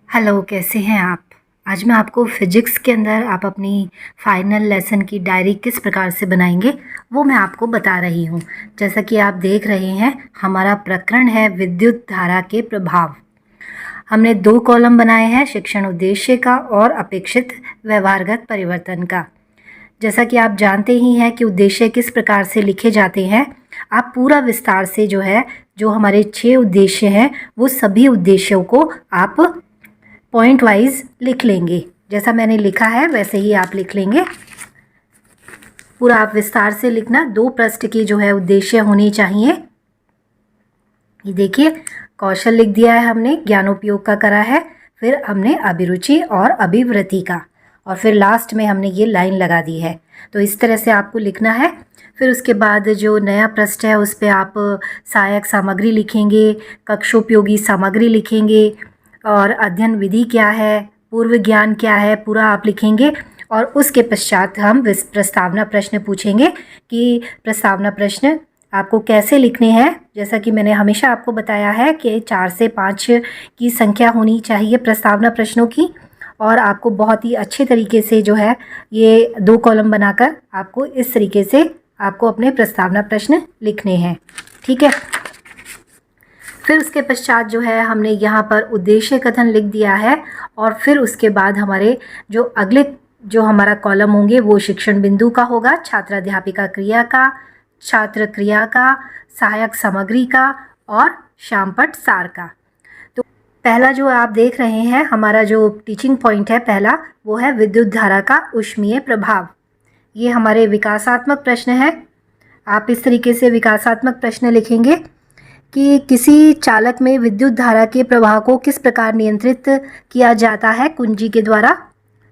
Hello, कैसे हैं आप? आज मैं आपको फ़िज़िक्स के अंदर आप अपनी फाइनल लेसन की डायरी किस प्रकार से बनाएंगे वो मैं आपको बता रही हूँ। जैसा कि आप देख रहे हैं, हमारा प्रकरण है विद्युत धारा के प्रभाव। हमने 2 कॉलम बनाए हैं, शिक्षण उद्देश्य का और अपेक्षित व्यवहारगत परिवर्तन का। जैसा कि आप जानते ही हैं कि उद्देश्य किस प्रकार से लिखे जाते हैं। आप पूरा विस्तार से जो हमारे 6 उद्देश्य हैं, वो सभी उद्देश्यों को आप पॉइंट वाइज लिख लेंगे। जैसा मैंने लिखा है वैसे ही आप लिख लेंगे। पूरा आप विस्तार से लिखना। 2 पृष्ठ की उद्देश्य होनी चाहिए। ये देखिए, कौशल लिख दिया है हमने, ज्ञानोपयोग का करा है, फिर हमने अभिरुचि और अभिवृत्ति का, और फिर लास्ट में हमने ये लाइन लगा दी है। तो इस तरह से आपको लिखना है। फिर उसके बाद जो नया पृष्ठ है उस पर आप सहायक सामग्री लिखेंगे, कक्षोपयोगी सामग्री लिखेंगे, और अध्ययन विधि क्या है, पूर्व ज्ञान क्या है, पूरा आप लिखेंगे। और उसके पश्चात हम प्रस्तावना प्रश्न पूछेंगे कि प्रस्तावना प्रश्न आपको कैसे लिखने हैं। जैसा कि मैंने हमेशा आपको बताया है कि 4 से 5 की संख्या होनी चाहिए प्रस्तावना प्रश्नों की, और आपको बहुत ही अच्छे तरीके से ये 2 कॉलम बनाकर आपको इस तरीके से आपको अपने प्रस्तावना प्रश्न लिखने हैं। ठीक है। फिर उसके पश्चात हमने यहाँ पर उद्देश्य कथन लिख दिया है, और फिर उसके बाद हमारे अगले हमारा कॉलम होंगे वो शिक्षण बिंदु का होगा, छात्राध्यापिका क्रिया का, छात्र क्रिया का, सहायक सामग्री का और शामपट सार का। तो पहला आप देख रहे हैं, हमारा टीचिंग पॉइंट है पहला, वो है विद्युत धारा का ऊष्मीय प्रभाव। ये हमारे विकासात्मक प्रश्न है। आप इस तरीके से विकासात्मक प्रश्न लिखेंगे कि किसी चालक में विद्युत धारा के प्रवाह को किस प्रकार नियंत्रित किया जाता है, कुंजी के द्वारा।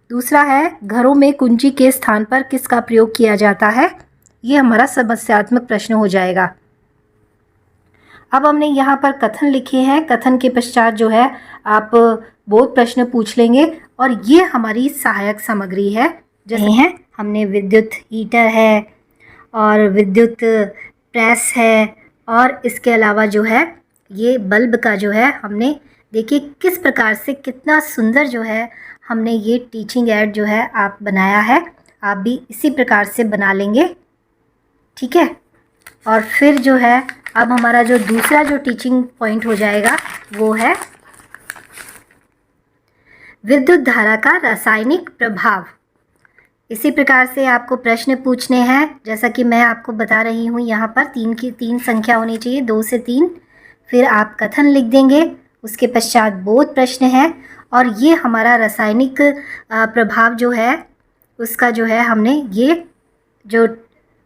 दूसरा है, घरों में कुंजी के स्थान पर किसका प्रयोग किया जाता है। ये हमारा समस्यात्मक प्रश्न हो जाएगा। अब हमने यहाँ पर कथन लिखे हैं। कथन के पश्चात आप बोध प्रश्न पूछ लेंगे, और ये हमारी सहायक सामग्री है। जैसे हैं, हमने विद्युत हीटर है और विद्युत प्रेस है, और इसके अलावा ये बल्ब का हमने देखिए किस प्रकार से कितना सुंदर हमने ये टीचिंग एड आप बनाया है। आप भी इसी प्रकार से बना लेंगे। ठीक है। और फिर अब हमारा दूसरा टीचिंग पॉइंट हो जाएगा वो है विद्युत धारा का रासायनिक प्रभाव। इसी प्रकार से आपको प्रश्न पूछने हैं। जैसा कि मैं आपको बता रही हूँ, यहाँ पर 3 संख्या होनी चाहिए, 2 से 3। फिर आप कथन लिख देंगे, उसके पश्चात बोध प्रश्न है, और ये हमारा रासायनिक प्रभाव उसका हमने ये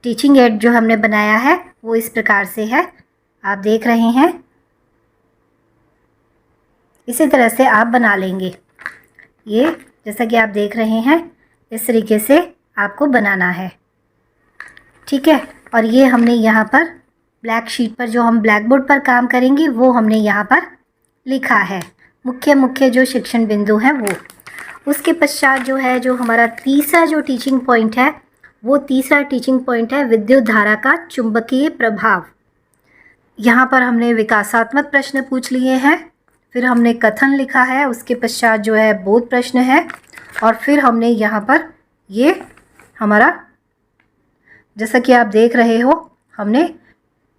टीचिंग एड हमने बनाया है वो इस प्रकार से है। आप देख रहे हैं, इसी तरह से आप बना लेंगे। ये जैसा कि आप देख रहे हैं, इस तरीके से आपको बनाना है। ठीक है। और ये हमने यहाँ पर ब्लैक शीट पर हम ब्लैक बोर्ड पर काम करेंगे वो हमने यहाँ पर लिखा है, मुख्य शिक्षण बिंदु हैं वो। उसके पश्चात हमारा तीसरा टीचिंग पॉइंट है, वो तीसरा टीचिंग पॉइंट है विद्युत धारा का चुंबकीय प्रभाव। यहाँ पर हमने विकासात्मक प्रश्न पूछ लिए हैं, फिर हमने कथन लिखा है, उसके पश्चात बोध प्रश्न है, और फिर हमने यहाँ पर ये हमारा, जैसा कि आप देख रहे हो, हमने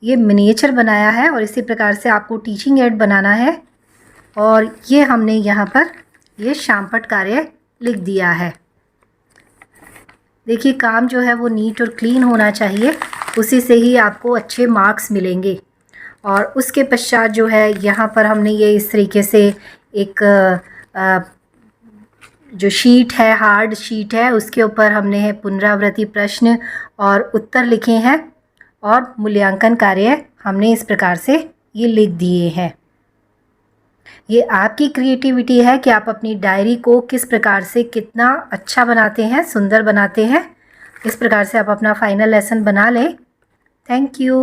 ये मिनिएचर बनाया है, और इसी प्रकार से आपको टीचिंग एड बनाना है। और ये हमने यहाँ पर ये शामपट कार्य लिख दिया है। देखिए, काम वो नीट और क्लीन होना चाहिए, उसी से ही आपको अच्छे मार्क्स मिलेंगे। और उसके पश्चात यहाँ पर हमने ये इस तरीके से एक शीट है, हार्ड शीट है, उसके ऊपर हमने पुनरावृत्ति प्रश्न और उत्तर लिखे हैं, और मूल्यांकन कार्य हमने इस प्रकार से ये लिख दिए हैं। ये आपकी क्रिएटिविटी है कि आप अपनी डायरी को किस प्रकार से कितना अच्छा बनाते हैं, सुंदर बनाते हैं। इस प्रकार से आप अपना फाइनल लेसन बना लें। Thank you.